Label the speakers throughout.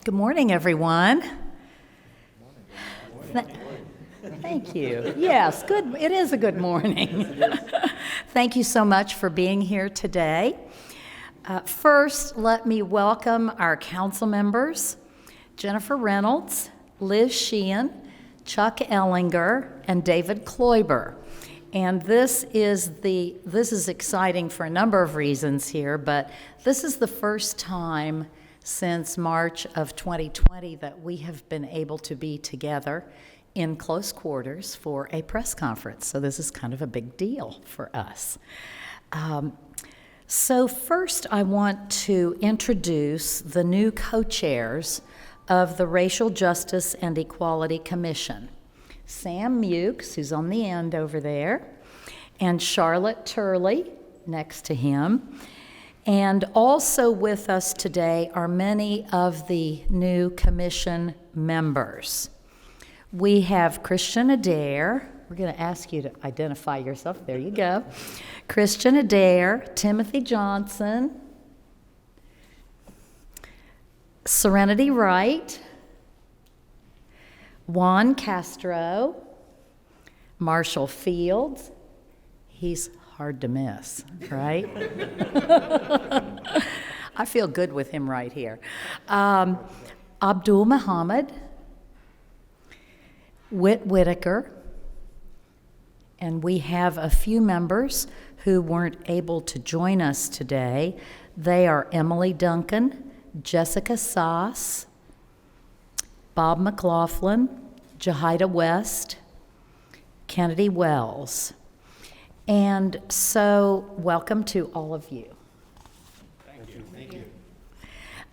Speaker 1: Good morning, everyone. Thank you. Yes, good. It is a good morning. Thank you so much for being here today. First, let me welcome our council members, Jennifer Reynolds, Liz Sheehan, Chuck Ellinger, and David Kloiber. And this is exciting for a number of reasons here, but this is the first time since March of 2020 that we have been able to be together in close quarters for a press conference. So this is kind of a big deal for us. So first I want to introduce the new co-chairs of the Racial Justice and Equality Commission. Sam Meaux, who's on the end over there, and Charlotte Turley next to him. And also with us today are many of the new commission members. We have Christian Adair. We're going to ask you to identify yourself. There you go. Christian Adair, Timothy Johnson, Serenity Wright, Juan Castro, Marshall Fields. He's hard to miss, right? I feel good with him right here. Abdul Muhammad, Whit Whitaker, and we have a few members who weren't able to join us today. They are Emily Duncan, Jessica Sass, Bob McLaughlin, Jahida West, Kennedy Wells. And so, welcome to all of you.
Speaker 2: Thank you. Thank you.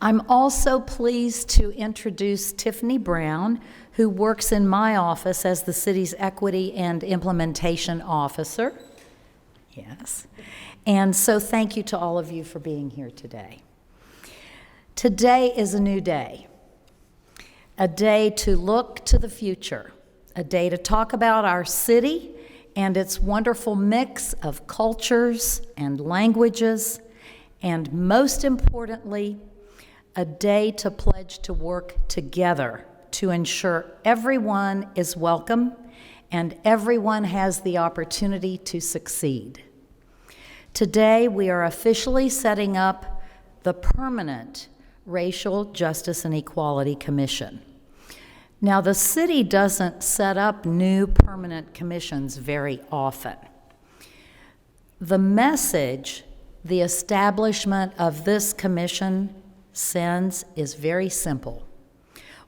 Speaker 1: I'm also pleased to introduce Tiffany Brown, who works in my office as the city's Equity and Implementation Officer. Yes. And so thank you to all of you for being here today. Today is a new day, a day to look to the future, a day to talk about our city and its wonderful mix of cultures and languages, and most importantly, a day to pledge to work together to ensure everyone is welcome and everyone has the opportunity to succeed. Today, we are officially setting up the permanent Racial Justice and Equality Commission. Now, the city doesn't set up new permanent commissions very often. The message the establishment of this commission sends is very simple.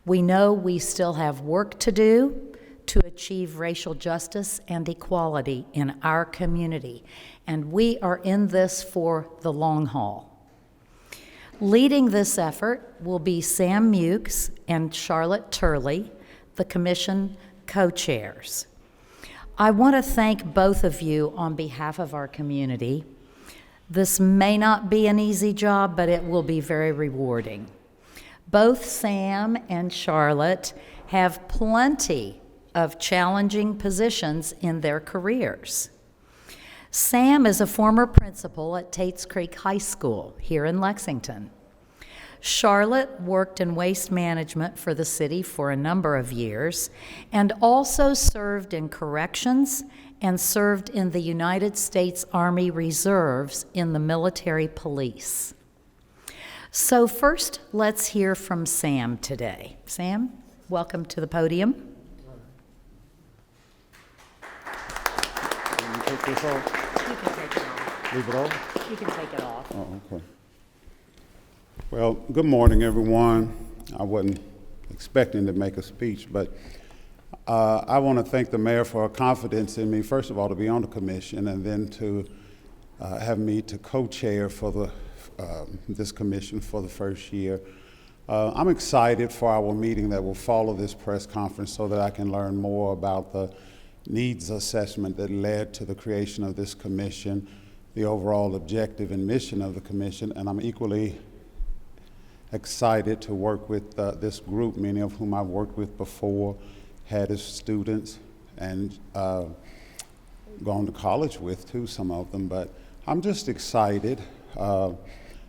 Speaker 1: We know we still have work to do to achieve racial justice and equality in our community, and we are in this for the long haul. Leading this effort will be Sam Meaux and Charlotte Turley, the commission co-chairs. I want to thank both of you on behalf of our community. This may not be an easy job, but it will be very rewarding. Both Sam and Charlotte have plenty of challenging positions in their careers. Sam is a former principal at Tates Creek High School here in Lexington. Charlotte worked in waste management for the city for a number of years and also served in corrections and served in the United States Army Reserves in the military police. So first, let's hear from Sam today. Sam, welcome to the podium.
Speaker 2: Can you take this off?
Speaker 1: You can take it off.
Speaker 2: Leave it off?
Speaker 1: You can take it off.
Speaker 2: Oh, okay. Well, good morning, everyone. I wasn't expecting to make a speech, but I want to thank the mayor for her confidence in me, first of all, to be on the commission, and then to have me to co-chair for this commission for the first year. I'm excited for our meeting that will follow this press conference so that I can learn more about the needs assessment that led to the creation of this commission, the overall objective and mission of the commission, and I'm equally excited to work with this group, many of whom I've worked with before, had as students, and gone to college with too, some of them. But I'm just excited.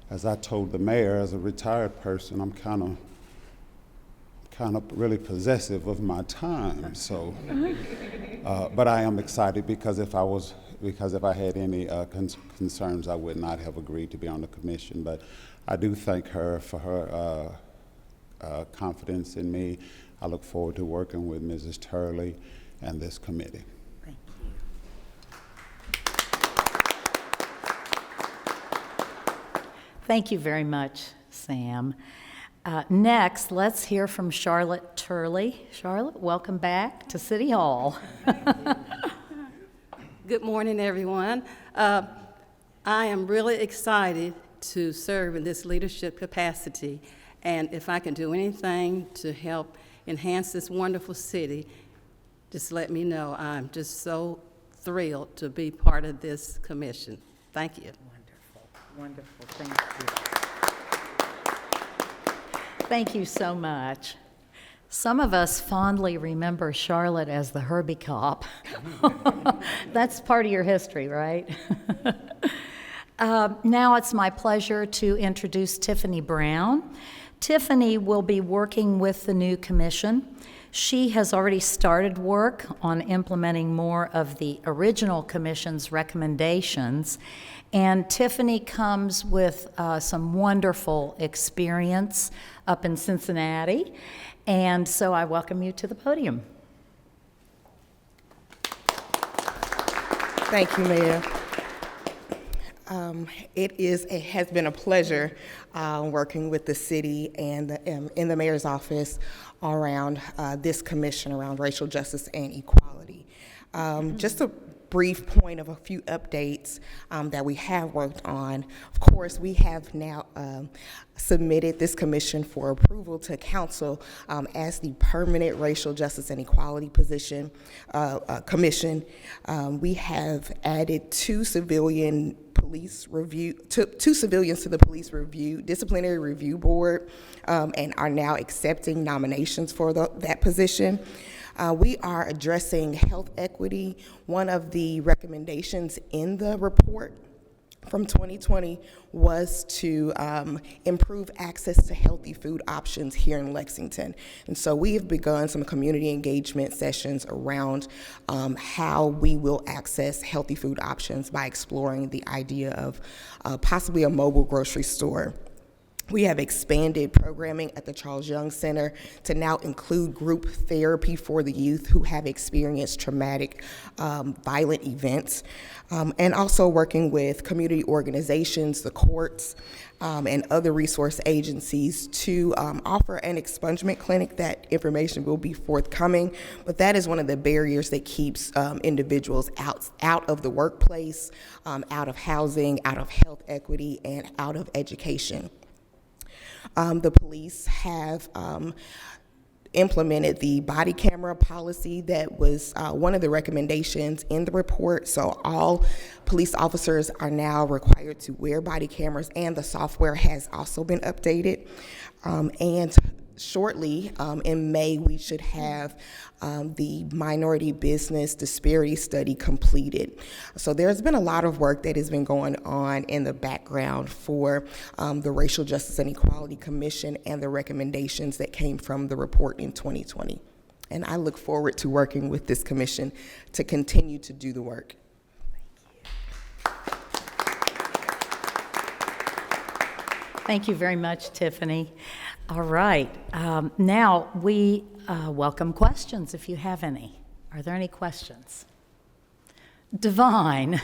Speaker 2: As I told the mayor, as a retired person, I'm kind of kind of really possessive of my time. So, but I am excited because if I had any concerns, I would not have agreed to be on the commission. But I do thank her for her confidence in me. I look forward to working with Mrs. Turley and this committee.
Speaker 1: Thank you. Thank you very much, Sam. Next, let's hear from Charlotte Turley. Charlotte, welcome back to City Hall.
Speaker 3: Good morning, everyone. I am really excited to serve in this leadership capacity, and if I can do anything to help enhance this wonderful city, just let me know. I'm just so thrilled to be part of this commission. Thank you.
Speaker 1: Wonderful, thank you. Thank you so much. Some of us fondly remember Charlotte as the Herbie cop. That's part of your history, right? Now it's my pleasure to introduce Tiffany Brown. Tiffany will be working with the new commission. She has already started work on implementing more of the original commission's recommendations, and Tiffany comes with some wonderful experience up in Cincinnati, and so I welcome you to the podium.
Speaker 4: Thank you, Mayor. It has been a pleasure working with the city and in the mayor's office around this commission around racial justice and equality. Just a brief point of a few updates that we have worked on. Of course, we have now submitted this commission for approval to council as the permanent racial justice and equality commission. We have added two civilians to the police review disciplinary review board and are now accepting nominations for that position. We are addressing health equity. One of the recommendations in the report from 2020 was to improve access to healthy food options here in Lexington. And so we have begun some community engagement sessions around how we will access healthy food options by exploring the idea of possibly a mobile grocery store. We have expanded programming at the Charles Young Center to now include group therapy for the youth who have experienced traumatic, violent events, and also working with community organizations, the courts, and other resource agencies to offer an expungement clinic. That information will be forthcoming, but that is one of the barriers that keeps individuals out of the workplace, out of housing, out of health equity, and out of education. The police have implemented the body camera policy that was one of the recommendations in the report. So all police officers are now required to wear body cameras, and the software has also been updated. And shortly, in May, we should have the minority business disparity study completed. So there's been a lot of work that has been going on in the background for the Racial Justice and Equality Commission and the recommendations that came from the report in 2020. And I look forward to working with this commission to continue to do the work.
Speaker 1: Thank you very much, Tiffany. All right, now we welcome questions if you have any. Are there any questions? Divine.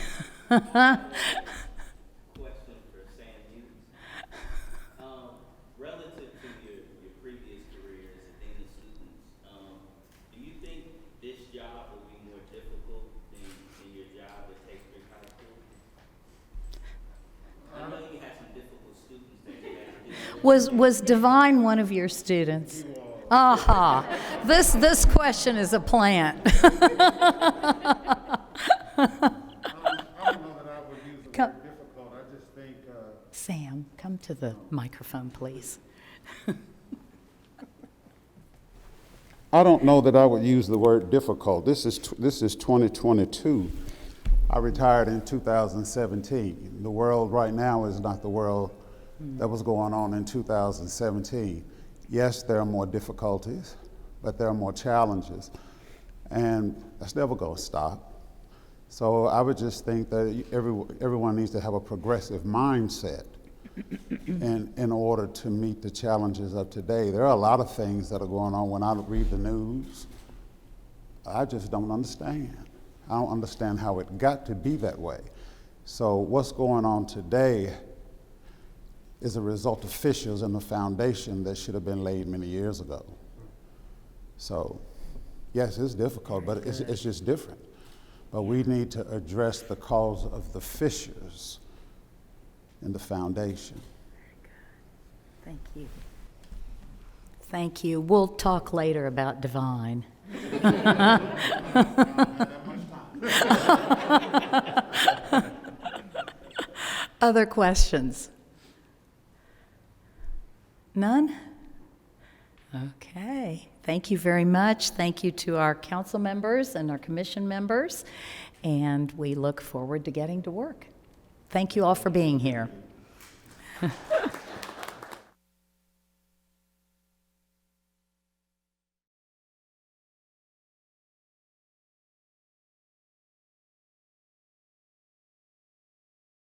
Speaker 5: Question for Sam Meaux. Relative to your previous career as a dean of students, do you think this job will be more difficult than your job at Take Creek High School? I know you had some difficult students that you had to deal with.
Speaker 1: Was Divine one of your students? Aha, this question is a plant.
Speaker 2: I don't know that I would use the word difficult. I just think
Speaker 1: Sam, come to the microphone, please.
Speaker 2: I don't know that I would use the word difficult. This is 2022. I retired in 2017. The world right now is not the world that was going on in 2017. Yes, there are more difficulties, but there are more challenges, and that's never going to stop. So I would just think that everyone needs to have a progressive mindset in order to meet the challenges of today. There are a lot of things that are going on. When I read the news, I just don't understand. I don't understand how it got to be that way. So what's going on today is a result of fissures in the foundation that should have been laid many years ago. So yes, it's difficult, but it's just different. But we need to address the cause of the fissures in the foundation.
Speaker 1: Thank you. Thank you. We'll talk later about divine. Other questions? None? Okay. Thank you very much. Thank you to our council members and our commission members, and we look forward to getting to work. Thank you all for being here.